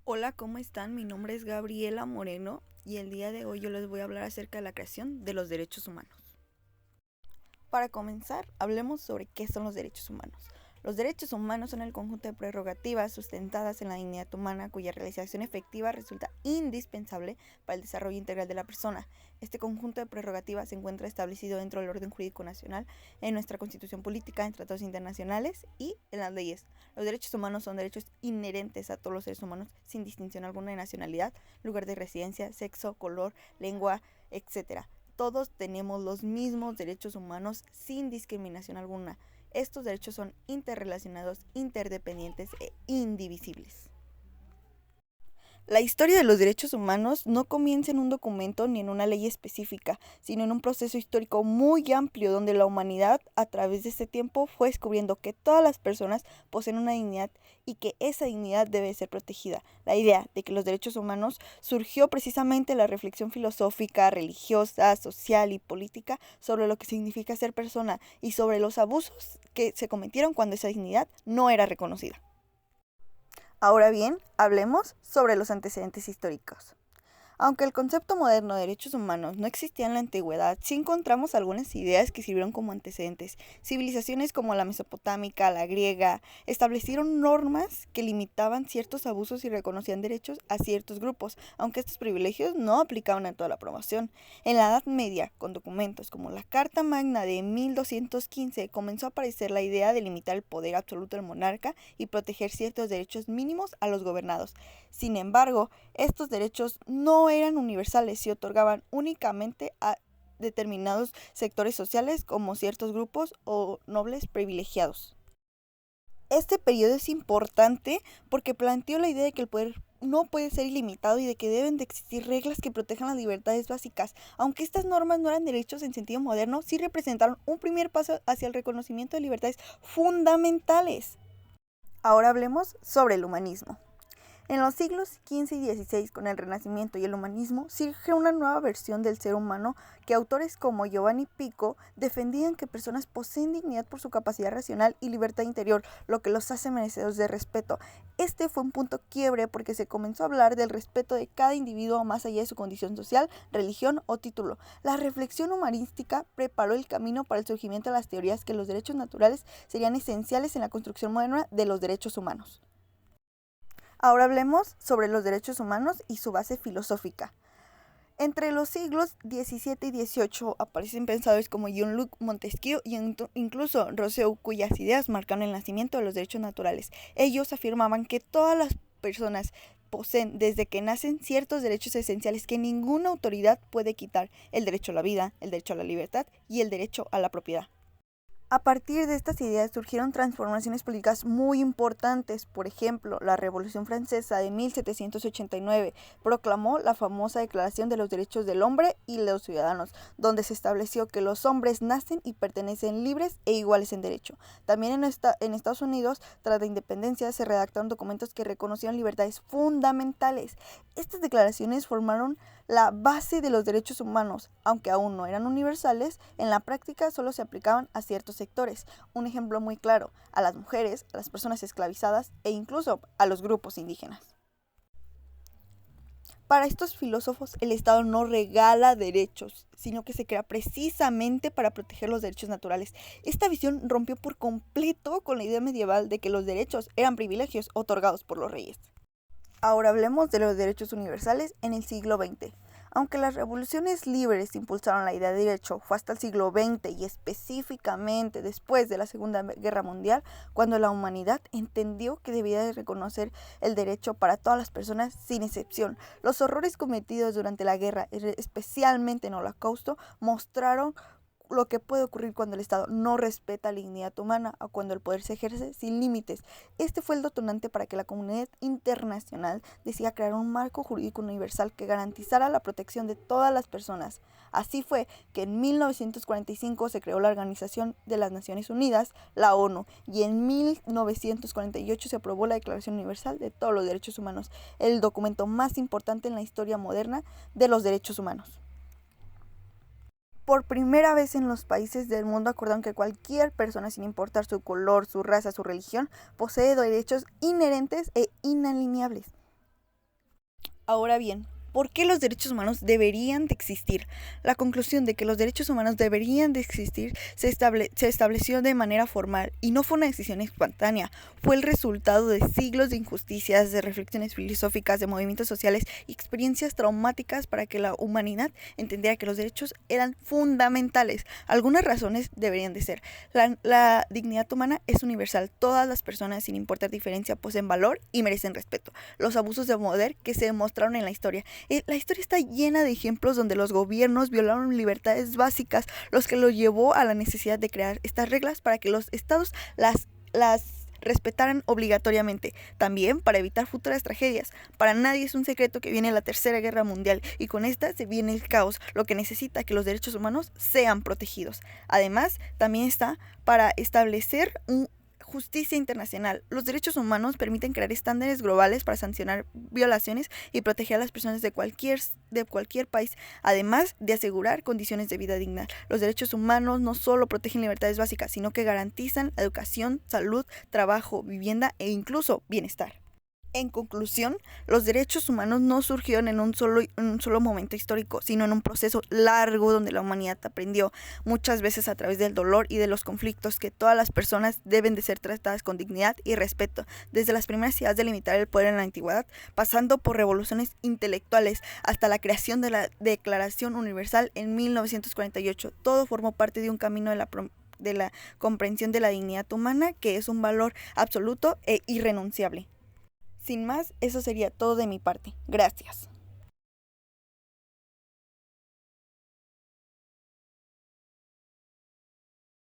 Hola, ¿cómo están? Mi nombre es Gabriela Moreno y el día de hoy yo les voy a hablar acerca de la creación de los derechos humanos. Para comenzar, hablemos sobre qué son los derechos humanos. Los derechos humanos son el conjunto de prerrogativas sustentadas en la dignidad humana cuya realización efectiva resulta indispensable para el desarrollo integral de la persona. Este conjunto de prerrogativas se encuentra establecido dentro del orden jurídico nacional, en nuestra constitución política, en tratados internacionales y en las leyes. Los derechos humanos son derechos inherentes a todos los seres humanos sin distinción alguna de nacionalidad, lugar de residencia, sexo, color, lengua, etc. Todos tenemos los mismos derechos humanos sin discriminación alguna. Estos derechos son interrelacionados, interdependientes e indivisibles. La historia de los derechos humanos no comienza en un documento ni en una ley específica, sino en un proceso histórico muy amplio donde la humanidad a través de este tiempo fue descubriendo que todas las personas poseen una dignidad y que esa dignidad debe ser protegida. La idea de que los derechos humanos surgió precisamente de la reflexión filosófica, religiosa, social y política sobre lo que significa ser persona y sobre los abusos que se cometieron cuando esa dignidad no era reconocida. Ahora bien, hablemos sobre los antecedentes históricos. Aunque el concepto moderno de derechos humanos no existía en la antigüedad, sí encontramos algunas ideas que sirvieron como antecedentes. Civilizaciones como la mesopotámica, la griega, establecieron normas que limitaban ciertos abusos y reconocían derechos a ciertos grupos, aunque estos privilegios no aplicaban a toda la población. En la Edad Media, con documentos como la Carta Magna de 1215, comenzó a aparecer la idea de limitar el poder absoluto del monarca y proteger ciertos derechos mínimos a los gobernados. Sin embargo, estos derechos no eran universales y otorgaban únicamente a determinados sectores sociales como ciertos grupos o nobles privilegiados. Este periodo es importante porque planteó la idea de que el poder no puede ser ilimitado y de que deben de existir reglas que protejan las libertades básicas. Aunque estas normas no eran derechos en sentido moderno, sí representaron un primer paso hacia el reconocimiento de libertades fundamentales. Ahora hablemos sobre el humanismo. En los siglos XV y XVI, con el Renacimiento y el humanismo, surge una nueva versión del ser humano que autores como Giovanni Pico defendían que personas poseen dignidad por su capacidad racional y libertad interior, lo que los hace merecedores de respeto. Este fue un punto quiebre porque se comenzó a hablar del respeto de cada individuo más allá de su condición social, religión o título. La reflexión humanística preparó el camino para el surgimiento de las teorías que los derechos naturales serían esenciales en la construcción moderna de los derechos humanos. Ahora hablemos sobre los derechos humanos y su base filosófica. Entre los siglos XVII y XVIII aparecen pensadores como Jean-Luc Montesquieu y incluso Rousseau, cuyas ideas marcaron el nacimiento de los derechos naturales. Ellos afirmaban que todas las personas poseen desde que nacen ciertos derechos esenciales que ninguna autoridad puede quitar: el derecho a la vida, el derecho a la libertad y el derecho a la propiedad. A partir de estas ideas surgieron transformaciones políticas muy importantes. Por ejemplo, la Revolución Francesa de 1789 proclamó la famosa Declaración de los Derechos del Hombre y los Ciudadanos, donde se estableció que los hombres nacen y pertenecen libres e iguales en derecho. También en Estados Unidos, tras la independencia, se redactaron documentos que reconocían libertades fundamentales. Estas declaraciones formaron la base de los derechos humanos, aunque aún no eran universales. En la práctica solo se aplicaban a ciertos sectores. Un ejemplo muy claro: a las mujeres, a las personas esclavizadas e incluso a los grupos indígenas. Para estos filósofos, el Estado no regala derechos, sino que se crea precisamente para proteger los derechos naturales. Esta visión rompió por completo con la idea medieval de que los derechos eran privilegios otorgados por los reyes. Ahora hablemos de los derechos universales en el siglo XX. Aunque las revoluciones libres impulsaron la idea de derecho, fue hasta el siglo XX y específicamente después de la Segunda Guerra Mundial cuando la humanidad entendió que debía de reconocer el derecho para todas las personas sin excepción. Los horrores cometidos durante la guerra, especialmente en el Holocausto, mostraron lo que puede ocurrir cuando el Estado no respeta la dignidad humana o cuando el poder se ejerce sin límites. Este fue el detonante para que la comunidad internacional decidiera crear un marco jurídico universal que garantizara la protección de todas las personas. Así fue que en 1945 se creó la Organización de las Naciones Unidas, la ONU, y en 1948 se aprobó la Declaración Universal de todos los Derechos Humanos, el documento más importante en la historia moderna de los derechos humanos. Por primera vez en los países del mundo acordaron que cualquier persona, sin importar su color, su raza, su religión, posee derechos inherentes e inalienables. Ahora bien, ¿por qué los derechos humanos deberían de existir? La conclusión de que los derechos humanos deberían de existir se estableció de manera formal y no fue una decisión espontánea, fue el resultado de siglos de injusticias, de reflexiones filosóficas, de movimientos sociales y experiencias traumáticas para que la humanidad entendiera que los derechos eran fundamentales. Algunas razones deberían de ser: la dignidad humana es universal, todas las personas sin importar diferencia poseen valor y merecen respeto. Los abusos de poder que se demostraron en la historia. La historia está llena de ejemplos donde los gobiernos violaron libertades básicas, los que lo llevó a la necesidad de crear estas reglas para que los estados las respetaran obligatoriamente, también para evitar futuras tragedias. Para nadie es un secreto que viene la Tercera Guerra Mundial y con esta se viene el caos, lo que necesita que los derechos humanos sean protegidos. Además, también está para establecer justicia internacional. Los derechos humanos permiten crear estándares globales para sancionar violaciones y proteger a las personas de cualquier país, además de asegurar condiciones de vida dignas. Los derechos humanos no solo protegen libertades básicas, sino que garantizan educación, salud, trabajo, vivienda e incluso bienestar. En conclusión, los derechos humanos no surgieron en un solo momento histórico, sino en un proceso largo donde la humanidad aprendió, muchas veces a través del dolor y de los conflictos, que todas las personas deben de ser tratadas con dignidad y respeto, desde las primeras ideas de limitar el poder en la antigüedad, pasando por revoluciones intelectuales, hasta la creación de la Declaración Universal en 1948. Todo formó parte de un camino de la comprensión de la dignidad humana, que es un valor absoluto e irrenunciable. Sin más, eso sería todo de mi parte. Gracias.